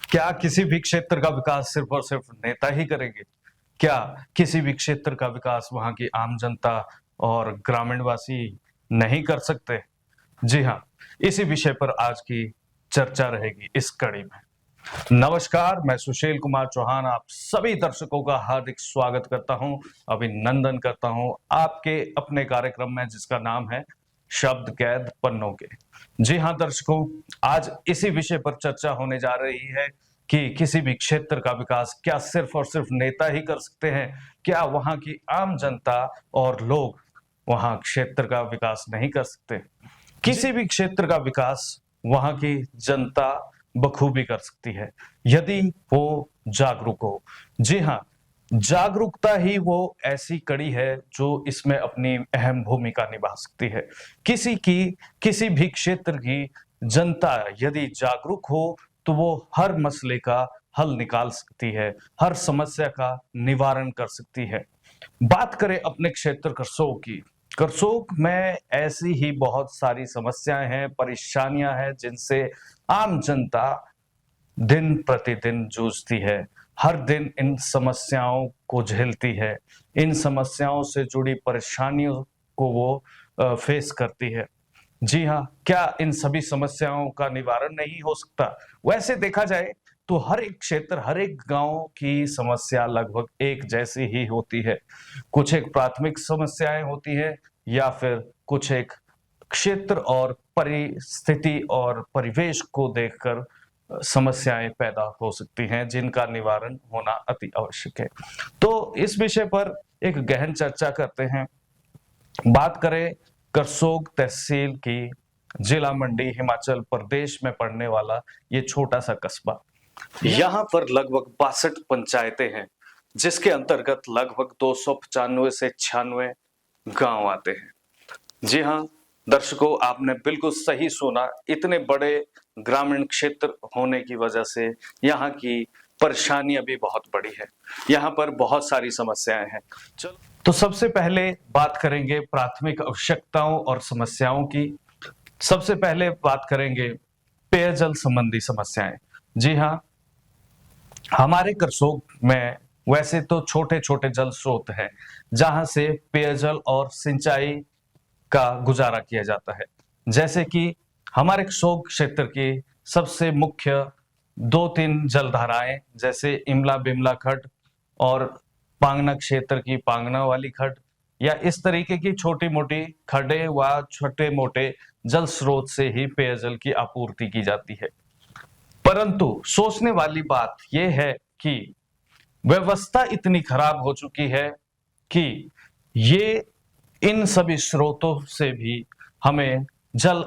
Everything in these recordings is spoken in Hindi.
क्या किसी भी क्षेत्र का विकास सिर्फ और सिर्फ नेता ही करेंगे? क्या किसी भी क्षेत्र का विकास वहां की आम जनता और ग्रामीणवासी नहीं कर सकते? जी हाँ, इसी विषय पर आज की चर्चा रहेगी इस कड़ी में। नमस्कार, मैं सुशील कुमार चौहान आप सभी दर्शकों का हार्दिक स्वागत करता हूं, अभिनंदन करता हूं आपके अपने कार्यक्रम में जिसका नाम है शब्द कैद पन्नों के। जी हाँ दर्शकों, आज इसी विषय पर चर्चा होने जा रही है कि किसी भी क्षेत्र का विकास क्या सिर्फ और सिर्फ नेता ही कर सकते हैं? क्या वहां की आम जनता और लोग वहां क्षेत्र का विकास नहीं कर सकते? किसी भी क्षेत्र का विकास वहां की जनता बखूबी कर सकती है यदि वो जागरूक हो। जी हाँ, जागरूकता ही वो ऐसी कड़ी है जो इसमें अपनी अहम भूमिका निभा सकती है। किसी भी क्षेत्र की जनता यदि जागरूक हो तो वो हर मसले का हल निकाल सकती है, हर समस्या का निवारण कर सकती है। बात करें अपने क्षेत्र करसोग की, करसोग में ऐसी ही बहुत सारी समस्याएं हैं, परेशानियां हैं जिनसे आम जनता दिन प्रतिदिन जूझती है। हर दिन इन समस्याओं को झेलती है, इन समस्याओं से जुड़ी परेशानियों को वो फेस करती है। जी हाँ, क्या इन सभी समस्याओं का निवारण नहीं हो सकता? वैसे देखा जाए तो हर एक क्षेत्र, हर एक गांव की समस्या लगभग एक जैसी ही होती है। कुछ एक प्राथमिक समस्याएं होती है या फिर कुछ एक क्षेत्र और परिस्थिति और परिवेश को देखकर समस्याएं पैदा हो सकती हैं जिनका निवारण होना अति आवश्यक है। तो इस विषय पर एक गहन चर्चा करते हैं। बात करें करसोग तहसील की, जिला मंडी हिमाचल प्रदेश में पड़ने वाला ये छोटा सा कस्बा। यहाँ पर लगभग 62 पंचायतें हैं जिसके अंतर्गत लगभग 295 से 96 गांव आते हैं। जी हाँ दर्शकों, आपने बिल्कुल सही सुना। इतने बड़े ग्रामीण क्षेत्र होने की वजह से यहाँ की परेशानियां भी बहुत बड़ी है। यहाँ पर बहुत सारी समस्याएं हैं। चलो तो सबसे पहले बात करेंगे प्राथमिक आवश्यकताओं और समस्याओं की। सबसे पहले बात करेंगे पेयजल संबंधी समस्याएं। जी हाँ, हमारे करसोग में वैसे तो छोटे छोटे जल स्रोत हैं जहां से पेयजल और सिंचाई का गुजारा किया जाता है। जैसे कि हमारे करसोग क्षेत्र की सबसे मुख्य दो तीन जलधाराएं जैसे इमला बिमला खड्ड और पांगना क्षेत्र की पांगना वाली खड्ड, या इस तरीके की छोटी मोटी खड्डे व छोटे मोटे जल स्रोत से ही पेयजल की आपूर्ति की जाती है। परंतु सोचने वाली बात यह है कि व्यवस्था इतनी खराब हो चुकी है कि ये इन सभी स्रोतों से भी हमें जल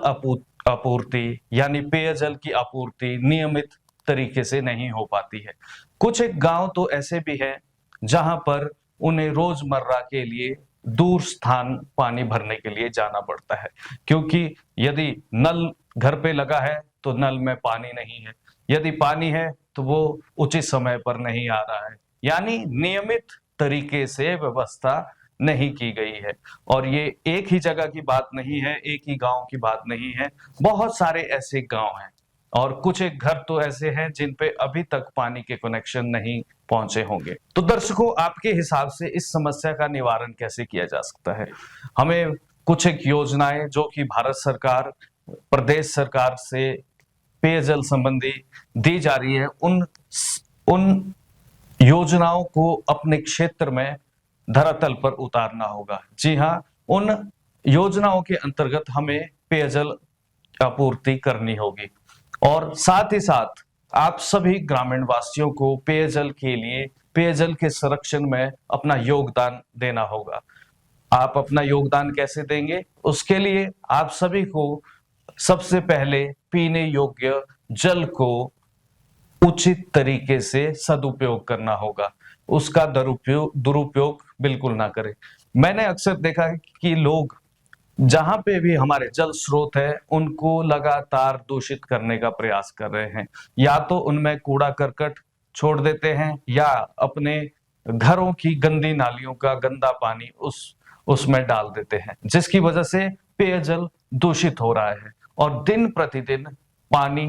आपूर्ति यानी पेयजल की आपूर्ति नियमित तरीके से नहीं हो पाती है। कुछ एक गांव तो ऐसे भी हैं जहां पर उन्हें रोजमर्रा के लिए दूर स्थान पानी भरने के लिए जाना पड़ता है, क्योंकि यदि नल घर पे लगा है तो नल में पानी नहीं है, यदि पानी है तो वो उचित समय पर नहीं आ रहा है, यानी नियमित तरीके से व्यवस्था नहीं की गई है। और ये एक ही जगह की बात नहीं है, एक ही गांव की बात नहीं है, बहुत सारे ऐसे गांव हैं और कुछ एक घर तो ऐसे हैं जिन पे अभी तक पानी के कनेक्शन नहीं पहुंचे होंगे। तो दर्शकों, आपके हिसाब से इस समस्या का निवारण कैसे किया जा सकता है? हमें कुछ एक योजनाएं जो कि भारत सरकार, प्रदेश सरकार से पेयजल संबंधी दी जा रही है, उन योजनाओं को अपने क्षेत्र में धरातल पर उतारना होगा। जी हाँ, उन योजनाओं के अंतर्गत हमें पेयजल आपूर्ति करनी होगी और साथ ही साथ आप सभी ग्रामीण वासियों को पेयजल के लिए, पेयजल के संरक्षण में अपना योगदान देना होगा। आप अपना योगदान कैसे देंगे? उसके लिए आप सभी को सबसे पहले पीने योग्य जल को उचित तरीके से सदुपयोग करना होगा, उसका दुरुपयोग बिल्कुल ना करें। मैंने अक्सर देखा है कि लोग जहां पे भी हमारे जल स्रोत है उनको लगातार दूषित करने का प्रयास कर रहे हैं, या तो उनमें कूड़ा करकट छोड़ देते हैं या अपने घरों की गंदी नालियों का गंदा पानी उसमें डाल देते हैं, जिसकी वजह से पेयजल दूषित हो रहा है और दिन प्रतिदिन पानी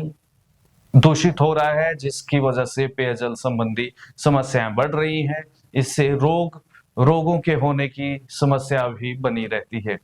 दूषित हो रहा है, जिसकी वजह से पेयजल संबंधी समस्याएं बढ़ रही हैं। इससे रोगों के होने की समस्या भी बनी रहती है।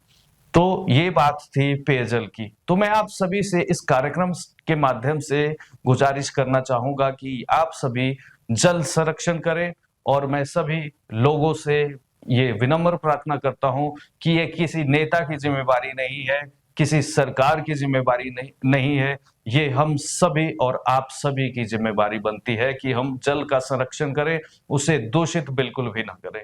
तो ये बात थी पेयजल की। तो मैं आप सभी से इस कार्यक्रम के माध्यम से गुजारिश करना चाहूंगा कि आप सभी जल संरक्षण करें, और मैं सभी लोगों से ये विनम्र प्रार्थना करता हूं कि ये किसी नेता की जिम्मेवारी नहीं है, किसी सरकार की जिम्मेवारी नहीं है। ये हम सभी और आप सभी की जिम्मेवारी बनती है कि हम जल का संरक्षण करें, उसे दूषित बिल्कुल भी ना करें।